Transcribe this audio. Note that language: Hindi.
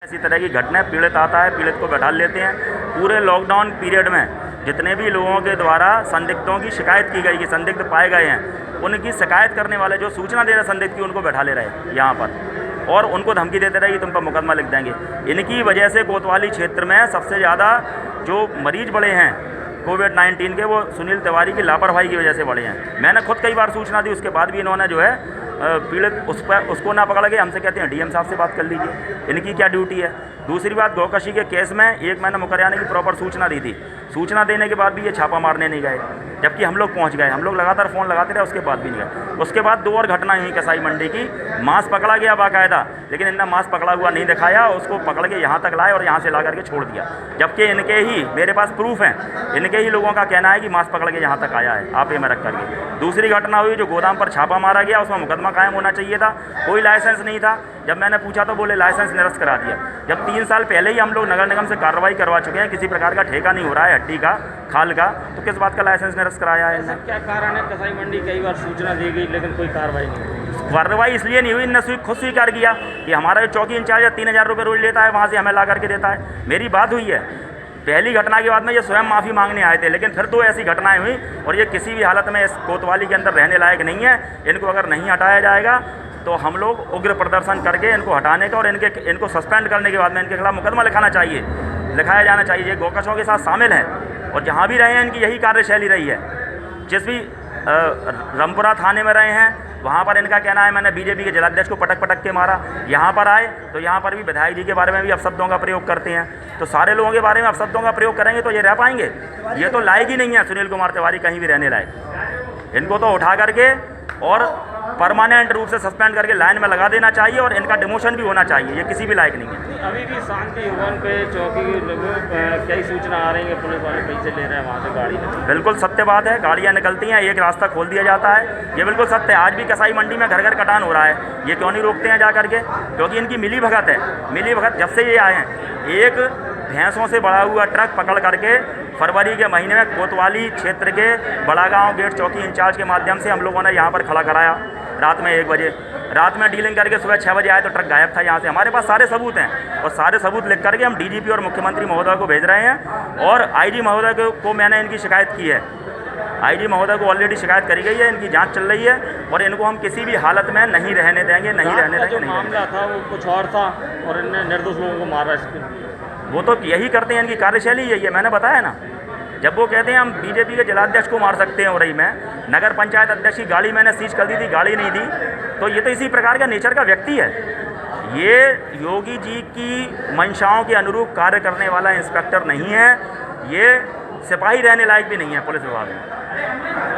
इसी तरह की घटनाएं, पीड़ित आता है, पीड़ित को बैठा लेते हैं। पूरे लॉकडाउन पीरियड में जितने भी लोगों के द्वारा संदिग्धों की शिकायत की गई कि संदिग्ध पाए गए हैं, उनकी शिकायत करने वाले जो सूचना दे रहे संदिग्ध की, उनको बैठा ले रहे यहाँ पर और उनको धमकी देते रहे कि तुम पर मुकदमा लिख देंगे। इनकी वजह से कोतवाली क्षेत्र में सबसे ज़्यादा जो मरीज बढ़े हैं कोविड-19 के, वो सुनील तिवारी की लापरवाही की वजह से बढ़े हैं। मैंने खुद कई बार सूचना दी, उसके बाद भी इन्होंने जो है पीड़ित उसको ना पकड़ के हमसे कहते हैं डीएम साहब से बात कर लीजिए, इनकी क्या ड्यूटी है। दूसरी बात, गौकशी के केस में एक मैंने मुकर्रियाने की प्रॉपर सूचना दी थी, सूचना देने के बाद भी ये छापा मारने नहीं गए, जबकि हम लोग पहुंच गए। हम लोग लगातार फ़ोन लगाते रहे, उसके बाद भी नहीं गए। उसके बाद 2 और घटनाएं हुई कसाई मंडी की। मांस पकड़ा गया बाकायदा, लेकिन इनने मांस पकड़ा हुआ नहीं दिखाया, उसको पकड़ के यहाँ तक लाए और यहाँ से ला करके छोड़ दिया, जबकि इनके ही, मेरे पास प्रूफ हैं, इनके ही लोगों का कहना है कि मांस पकड़ के यहाँ तक आया है आपे में रख करके। दूसरी घटना हुई जो गोदाम पर छापा मारा गया, उसमें मुकदमा कायम होना चाहिए था, कोई लाइसेंस नहीं था। जब मैंने पूछा तो बोले लाइसेंस निरस्त करा दिया। जब 3 साल पहले ही हम लोग नगर निगम से कार्रवाई करवा चुके हैं, किसी प्रकार का ठेका नहीं हो रहा है हड्डी का, खाल का, तो किस बात का लाइसेंस निरस्त कराया है इन्होंने? क्या कारण है? कसाई मंडी कई बार सूचना दी गई लेकिन कोई कार्रवाई नहीं हुई। कार्रवाई इसलिए नहीं हुई, इन्होंने खुद स्वीकार किया कि हमारा जो चौकी इंचार्ज 3000 रुपये रोज लेता है, वहाँ से हमें ला करके देता है। मेरी बात हुई है, पहली घटना के बाद में ये स्वयं माफ़ी मांगने आए थे, लेकिन फिर 2 ऐसी घटनाएं हुई और ये किसी भी हालत में इस कोतवाली के अंदर रहने लायक नहीं है। इनको अगर नहीं हटाया जाएगा तो हम लोग उग्र प्रदर्शन करके इनको हटाने का और इनको सस्पेंड करने के बाद में इनके खिलाफ मुकदमा लिखाया जाना चाहिए। ये गौकशों के साथ शामिल हैं और जहाँ भी रहे हैं इनकी यही कार्यशैली रही है। जिस भी रामपुरा थाने में रहे हैं, वहाँ पर इनका कहना है मैंने बीजेपी के जिलाध्यक्ष को पटक के मारा। यहाँ पर आए तो यहाँ पर भी विधायक जी के बारे में भी अपशब्दों का प्रयोग करते हैं। तो सारे लोगों के बारे में अपशब्दों का प्रयोग करेंगे तो ये रह पाएंगे? ये तो लायक ही नहीं है सुनील कुमार तिवारी कहीं भी रहने लायक। इनको तो उठा करके और परमानेंट रूप से सस्पेंड करके लाइन में लगा देना चाहिए और इनका डिमोशन भी होना चाहिए। ये किसी भी लायक नहीं है। अभी भी शांति भवन पे चौकी के लोगों कई सूचना आ रही है, पुलिस वाले पैसे ले रहे हैं वहाँ से गाड़ी में। बिल्कुल सत्य बात है, गाड़ियाँ निकलती हैं, एक रास्ता खोल दिया जाता है, ये बिल्कुल सत्य है। आज भी कसाई मंडी में घर घर कटान हो रहा है, ये क्यों नहीं रोकते हैं जा करके? क्योंकि इनकी मिली भगत है। मिली भगत जब से ये आए हैं, एक भैंसों से बड़ा हुआ ट्रक पकड़ करके फरवरी के महीने में कोतवाली क्षेत्र के बड़ा गांव गेट चौकी इंचार्ज के माध्यम से हम लोगों ने यहाँ पर खड़ा कराया रात में 1 बजे। रात में डीलिंग करके सुबह 6 बजे आए तो ट्रक गायब था यहाँ से। हमारे पास सारे सबूत हैं और सारे सबूत लिख करके हम डीजीपी और मुख्यमंत्री महोदय को भेज रहे हैं और आईजी महोदय को मैंने इनकी शिकायत की है। आईजी महोदय को ऑलरेडी शिकायत करी गई है, इनकी जांच चल रही है और इनको हम किसी भी हालत में नहीं रहने देंगे, नहीं रहने देंगे। नहीं मामला था वो कुछ और था और इनने निर्दोष लोगों को मारा। वो तो यही करते हैं, इनकी कार्यशैली यही है। मैंने बताया ना, जब वो कहते हैं हम बीजेपी के जिलाध्यक्ष को मार सकते हैं, उरई में नगर पंचायत अध्यक्ष की गाड़ी मैंने सीज कर दी थी, गाड़ी नहीं दी, तो ये तो इसी प्रकार का नेचर का व्यक्ति है। ये योगी जी की मंशाओं के अनुरूप कार्य करने वाला इंस्पेक्टर नहीं है, ये सिपाही रहने लायक भी नहीं है पुलिस विभाग में।